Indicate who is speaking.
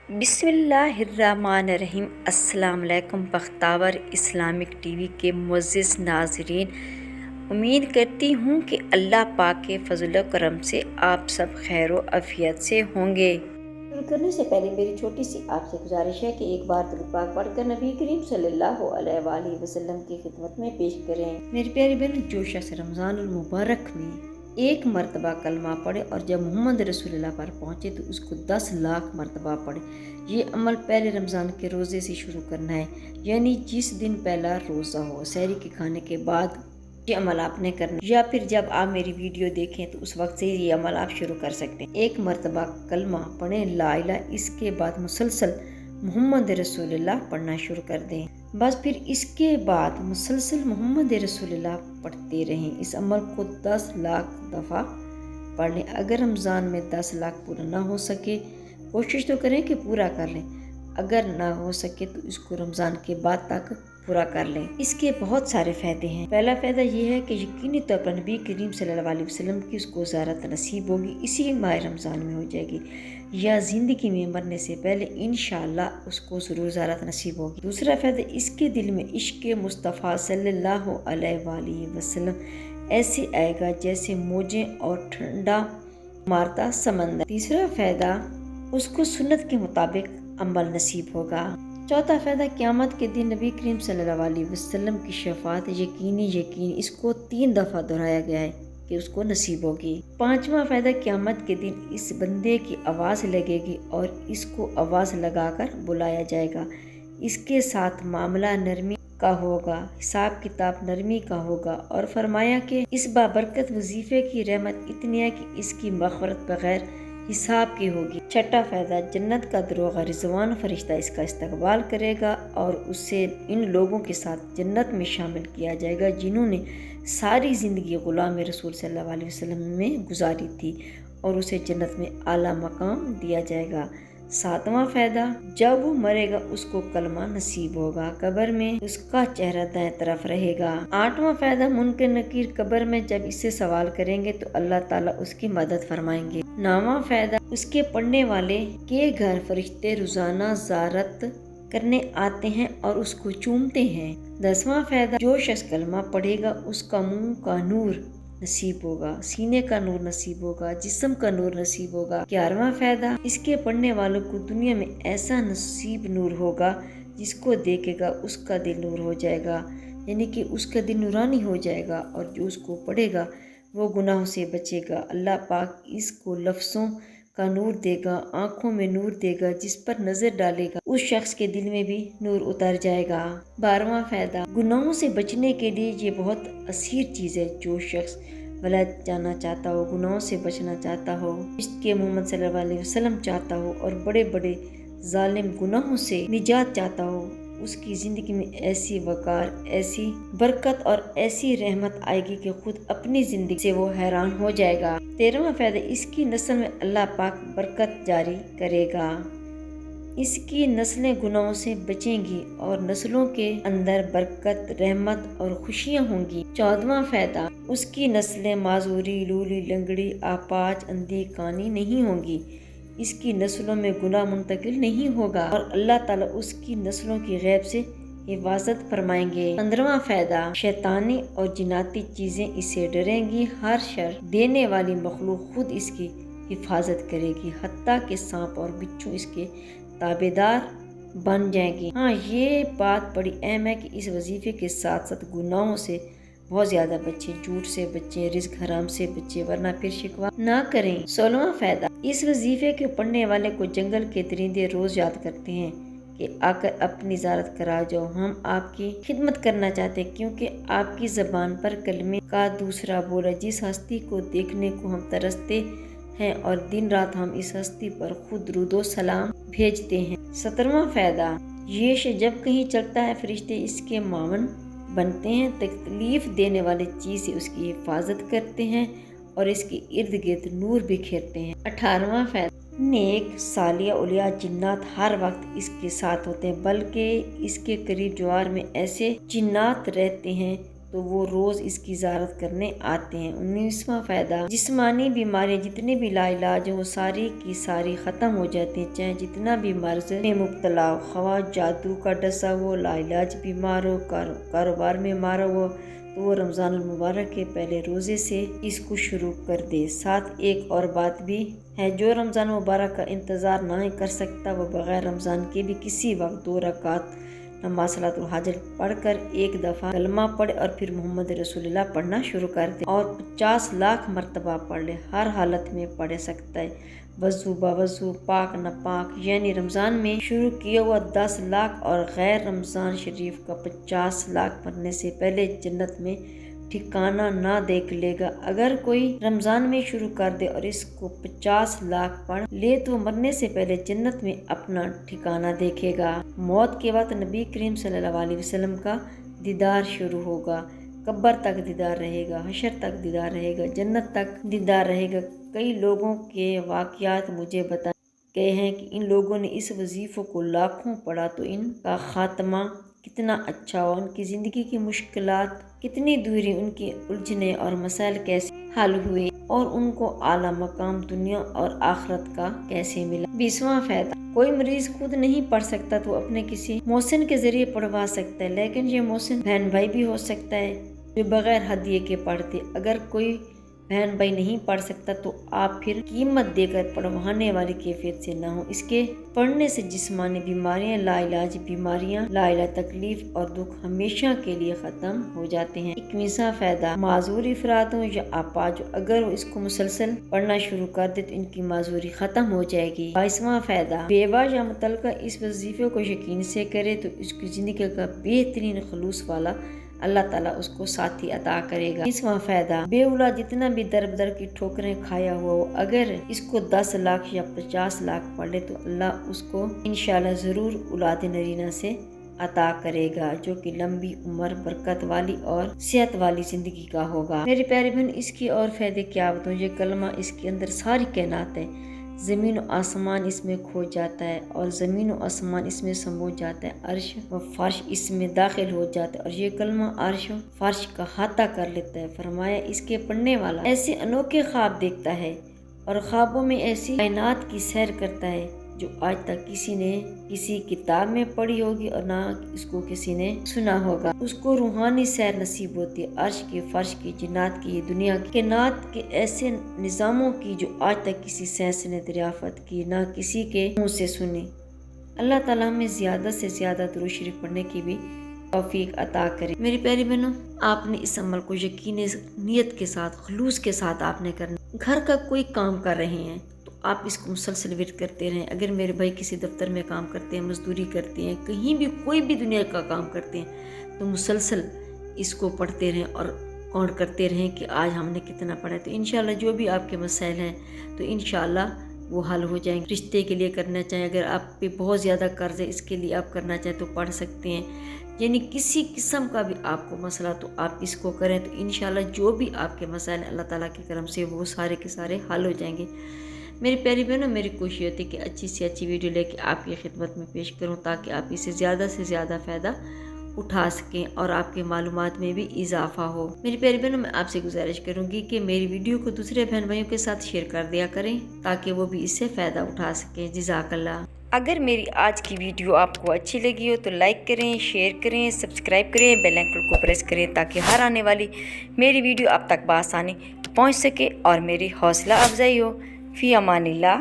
Speaker 1: بسم اللہ الرحمن الرحیم۔ السلام علیکم بختاور اسلامک ٹی وی کے معزز ناظرین، امید کرتی ہوں کہ اللہ پاک کے فضل و کرم سے آپ سب خیر و عافیت سے ہوں گے۔ شروع کرنے سے پہلے میری چھوٹی سی آپ سے گزارش ہے کہ ایک بار درود پاک پڑھ کر نبی کریم صلی اللہ علیہ وآلہ وسلم کی خدمت میں پیش کریں۔ میری پیاری بہن، جو شخص رمضان المبارک میں ایک مرتبہ کلمہ پڑھے اور جب محمد رسول اللہ پر پہنچے تو اس کو 10 لاکھ مرتبہ پڑھے۔ یہ عمل پہلے رمضان کے روزے سے شروع کرنا ہے، یعنی جس دن پہلا روزہ ہو، سحری کے کھانے کے بعد یہ عمل آپ نے کرنا ہے، یا پھر جب آپ میری ویڈیو دیکھیں تو اس وقت سے یہ عمل آپ شروع کر سکتے ہیں۔ ایک مرتبہ کلمہ پڑھیں لا الہ، اس کے بعد مسلسل محمد رسول اللہ پڑھنا شروع کر دیں، بس پھر اس کے بعد مسلسل محمد رسول اللہ پڑھتے رہیں۔ اس عمل کو 10 لاکھ دفعہ پڑھ لیں۔ اگر رمضان میں 10 لاکھ پورا نہ ہو سکے، کوشش تو کریں کہ پورا کر لیں، اگر نہ ہو سکے تو اس کو رمضان کے بعد تک پورا کر لیں۔ اس کے بہت سارے فائدے ہیں۔ پہلا فائدہ یہ ہے کہ یقینی طور پر نبی کریم صلی اللہ علیہ وسلم کی اس کو زیارت نصیب ہوگی، اسی ماہ رمضان میں ہو جائے گی، یا زندگی میں مرنے سے پہلے انشاءاللہ اس کو ضرور زیارت نصیب ہوگی۔ دوسرا فائدہ، اس کے دل میں عشق مصطفیٰ صلی اللہ علیہ وآلہ وسلم ایسے آئے گا جیسے موجیں اور ٹھنڈا مارتا سمندر۔ تیسرا فائدہ، اس کو سنت کے مطابق عمل نصیب ہوگا۔ چوتھا فائدہ، قیامت کے دن نبی کریم صلی اللہ علیہ وسلم کی شفاعت یقینی اس کو 3 دفعہ دہرایا گیا ہے کہ اس کو نصیب ہوگی۔ پانچواں فائدہ، قیامت کے دن اس بندے کی آواز لگے گی اور اس کو آواز لگا کر بلایا جائے گا۔ اس کے ساتھ معاملہ نرمی کا ہوگا، حساب کتاب نرمی کا ہوگا، اور فرمایا کہ اس بابرکت وظیفے کی رحمت اتنی ہے کہ اس کی مغفرت بغیر حساب کی ہوگی۔ چھٹا فائدہ، جنت کا دروغہ رضوان فرشتہ اس کا استقبال کرے گا اور اسے ان لوگوں کے ساتھ جنت میں شامل کیا جائے گا جنہوں نے ساری زندگی غلام رسول صلی اللہ علیہ وسلم میں گزاری تھی، اور اسے جنت میں اعلیٰ مقام دیا جائے گا۔ ساتواں فائدہ، جب وہ مرے گا اس کو کلمہ نصیب ہوگا، قبر میں اس کا چہرہ دائیں طرف رہے گا۔ آٹھواں فائدہ، منکر نکیر قبر میں جب اس سے سوال کریں گے تو اللہ تعالیٰ اس کی مدد فرمائیں گے۔ نواں فائدہ، اس کے پڑھنے والے کے گھر فرشتے روزانہ زیارت کرنے آتے ہیں اور اس کو چومتے ہیں۔ 10واں فائدہ، جو شخص کلمہ پڑھے گا اس کا منہ کا نور نصیب ہوگا، سینے کا نور نصیب ہوگا، جسم کا نور نصیب ہوگا۔ 11واں فائدہ، اس کے پڑھنے والوں کو دنیا میں ایسا نصیب نور ہوگا جس کو دیکھے گا اس کا دل نور ہو جائے گا، یعنی کہ اس کا دل نورانی ہو جائے گا، اور جو اس کو پڑھے گا وہ گناہوں سے بچے گا۔ اللہ پاک اس کو لفظوں کا نور دے گا، آنکھوں میں نور دے گا، جس پر نظر ڈالے گا اس شخص کے دل میں بھی نور اتر جائے گا۔ 12واں فائدہ، گناہوں سے بچنے کے لیے یہ بہت اثیر چیز ہے۔ جو شخص ولایت جانا چاہتا ہو، گناہوں سے بچنا چاہتا ہو، عشق کے محمد صلی اللہ علیہ وسلم چاہتا ہو، اور بڑے بڑے ظالم گناہوں سے نجات چاہتا ہو، اس کی زندگی میں ایسی وقار، ایسی برکت اور ایسی رحمت آئے گی کہ خود اپنی زندگی سے وہ حیران ہو جائے گا۔ 13واں فائدہ، اس کی نسل میں اللہ پاک برکت جاری کرے گا، اس کی نسلیں گناہوں سے بچیں گی اور نسلوں کے اندر برکت، رحمت اور خوشیاں ہوں گی۔ 14واں فائدہ، اس کی نسلیں معذوری، لولی، لنگڑی، آپاچ، اندھی، کانی نہیں ہوں گی، اس کی نسلوں میں گناہ منتقل نہیں ہوگا، اور اللہ تعالیٰ اس کی نسلوں کی غیب سے حفاظت فرمائیں گے۔ 15واں فائدہ، شیطانی اور جناتی چیزیں اسے ڈریں گی، ہر شر دینے والی مخلوق خود اس کی حفاظت کرے گی، حتیٰ کہ سانپ اور بچھو اس کے تابعدار بن جائیں گے۔ ہاں، یہ بات بڑی اہم ہے کہ اس وظیفے کے ساتھ ساتھ گناہوں سے بہت زیادہ بچیں، جھوٹ سے بچیں، رزق حرام سے بچیں، ورنہ پھر شکوہ نہ کریں۔ 16واں فائدہ، اس وظیفے کے پڑھنے والے کو جنگل کے درندے روز یاد کرتے ہیں کہ آ کر اپنی زیارت کرا جاؤ، ہم آپ کی خدمت کرنا چاہتے ہیں، کیونکہ آپ کی زبان پر کلمے کا دوسرا بول ہے، جس ہستی کو دیکھنے کو ہم ترستے ہیں، اور دن رات ہم اس ہستی پر خود درود و سلام بھیجتے ہیں۔ 17واں فائدہ، یہ شخص جب کہیں چلتا ہے فرشتے اس کے معاون بنتے ہیں، تکلیف دینے والی چیز سے اس کی حفاظت کرتے ہیں اور اس کے ارد گرد نور بکھیرتے ہیں۔ 18واں فائدہ، نیک، صالح، اولیاء، جنات ہر وقت اس کے ساتھ ہوتے ہیں، بلکہ اس کے قریب جوار میں ایسے جنات رہتے ہیں تو تو وہ روز اس کی زیارت کرنے آتے ہیں۔ 19واں فائدہ، جسمانی بیماریاں جتنی بھی لا علاج ہیں وہ ساری کی ساری ختم ہو جاتی ہیں، چاہے جتنا بھی مرض میں مبتلا ہو، خواہ جادو کا ڈسا ہو، لا علاج بیمار ہو، کاروبار میں مارا ہو، تو وہ رمضان المبارک کے پہلے روزے سے اس کو شروع کر دے۔ ساتھ ایک اور بات بھی ہے، جو رمضان مبارک کا انتظار نہیں کر سکتا وہ بغیر رمضان کے بھی کسی وقت 2 رکعت نماز صلاۃ الحاجت پڑھ کر ایک دفعہ کلمہ پڑھے اور پھر محمد رسول اللہ پڑھنا شروع کر دے اور 50 لاکھ مرتبہ پڑھ لے۔ ہر حالت میں پڑھ سکتا ہے، وضو باوضو، پاک ناپاک، یعنی رمضان میں شروع کیا ہوا 10 لاکھ اور غیر رمضان شریف کا 50 لاکھ پڑھنے سے پہلے جنت میں ٹھکانہ نہ دیکھ لے گا۔ اگر کوئی رمضان میں شروع کر دے اور اس کو 50 لاکھ پڑھ لے تو مرنے سے پہلے جنت میں اپنا ٹھکانہ دیکھے گا۔ موت کے وقت نبی کریم صلی اللہ علیہ وسلم کا دیدار شروع ہوگا، قبر تک دیدار رہے گا، حشر تک دیدار رہے گا، جنت تک دیدار رہے گا۔ کئی لوگوں کے واقعات مجھے بتائے گئے ہیں کہ ان لوگوں نے اس وظیفے کو لاکھوں پڑھا تو ان کا خاتمہ کتنا اچھا ہوا، ان کی زندگی کی مشکلات کتنی دوری، ان کی الجھنیں اور مسائل کیسے حل ہوئے اور ان کو اعلیٰ مقام دنیا اور آخرت کا کیسے ملا۔ 20واں فائدہ، کوئی مریض خود نہیں پڑھ سکتا تو اپنے کسی محسن کے ذریعے پڑھوا سکتا ہے، لیکن یہ محسن بہن بھائی بھی ہو سکتا ہے جو بغیر ہدیے کے پڑھتے۔ اگر کوئی بہن بھائی نہیں پڑھ سکتا تو آپ پھر قیمت دے کر پڑھوانے والی کیفیت سے نہ ہو۔ اس کے پڑھنے سے جسمانی بیماریاں، لا علاج بیماریاں، لا علاج تکلیف اور دکھ ہمیشہ کے لیے ختم ہو جاتے ہیں۔ 21واں فائدہ، معذور افرادوں یا اپاہج اگر وہ اس کو مسلسل پڑھنا شروع کر دے تو ان کی معذوری ختم ہو جائے گی۔ 22واں فائدہ، بیوہ یا متعلقہ اس وظیفے کو یقین سے کرے تو اس کی زندگی کا بہترین خلوص والا اللہ تعالیٰ اس کو ساتھی عطا کرے گا۔ 23واں فائدہ، بے اولاد جتنا بھی در بدر کی ٹھوکریں کھایا ہوا ہو، اگر اس کو 10 لاکھ یا 50 لاکھ پڑھ لے تو اللہ اس کو انشاءاللہ ضرور اولاد نرینہ سے عطا کرے گا، جو کہ لمبی عمر، برکت والی اور صحت والی زندگی کا ہوگا۔ میری پیاری بہن، اس کی اور فائدے کیا بتاؤں؟ یہ کلمہ اس کے اندر ساری کائنات ہے، زمین و آسمان اس میں کھو جاتا ہے اور زمین و آسمان اس میں سمو جاتا ہے، عرش و فرش اس میں داخل ہو جاتا ہے اور یہ کلمہ عرش و فرش کا احاطہ کر لیتا ہے۔ فرمایا اس کے پڑھنے والا ایسے انوکھے خواب دیکھتا ہے اور خوابوں میں ایسی کائنات کی سیر کرتا ہے جو آج تک کسی نے کسی کتاب میں پڑھی ہوگی اور نہ اس کو کسی نے سنا ہوگا۔ اس کو روحانی سیر نصیب ہوتی ہے، عرش کی، فرش کی، جنات کی، دنیا کی، کائنات کے ایسے نظاموں کی جو آج تک کسی سائنس نے دریافت کی، نہ کسی کے منہ سے سنی۔ اللہ تعالیٰ ہمیں زیادہ سے زیادہ درود شریف پڑھنے کی بھی توفیق عطا کرے۔ میری پیاری بہنوں، آپ نے اس عمل کو یقین نیت کے ساتھ، خلوص کے ساتھ آپ نے کرنا۔ گھر کا کوئی کام کر رہے ہیں تو آپ اس کو مسلسل ورد کرتے رہیں۔ اگر میرے بھائی کسی دفتر میں کام کرتے ہیں، مزدوری کرتے ہیں، کہیں بھی کوئی بھی دنیا کا کام کرتے ہیں تو مسلسل اس کو پڑھتے رہیں اور کاؤنٹ کرتے رہیں کہ آج ہم نے کتنا پڑھا ہے، تو انشاءاللہ جو بھی آپ کے مسائل ہیں تو انشاءاللہ وہ حل ہو جائیں گے۔ رشتے کے لیے کرنا چاہیں، اگر آپ پہ بہت زیادہ قرض ہے اس کے لیے آپ کرنا چاہیں تو پڑھ سکتے ہیں، یعنی کسی قسم کا بھی آپ کو مسئلہ تو آپ اس کو کریں تو انشاءاللہ جو بھی آپ کے مسائل ہیں اللہ تعالیٰ کے کرم سے وہ سارے کے سارے حل ہو جائیں گے۔ میری پیاری بہنوں، میری کوشش ہوتی ہے کہ اچھی سے اچھی ویڈیو لے کے آپ کی خدمت میں پیش کروں تاکہ آپ اسے زیادہ سے زیادہ فائدہ اٹھا سکیں اور آپ کے معلومات میں بھی اضافہ ہو۔ میری پیاری بہنوں، میں آپ سے گزارش کروں گی کہ میری ویڈیو کو دوسرے بہن بھائیوں کے ساتھ شیئر کر دیا کریں تاکہ وہ بھی اس سے فائدہ اٹھا سکیں۔ جزاک اللہ۔ اگر میری آج کی ویڈیو آپ کو اچھی لگی ہو تو لائک کریں، شیئر کریں، سبسکرائب کریں، بیل آئیکن کو پریس کریں تاکہ ہر آنے والی میری ویڈیو آپ تک بآسانی پہنچ سکے اور میری حوصلہ افزائی ہو۔ فی امان اللہ۔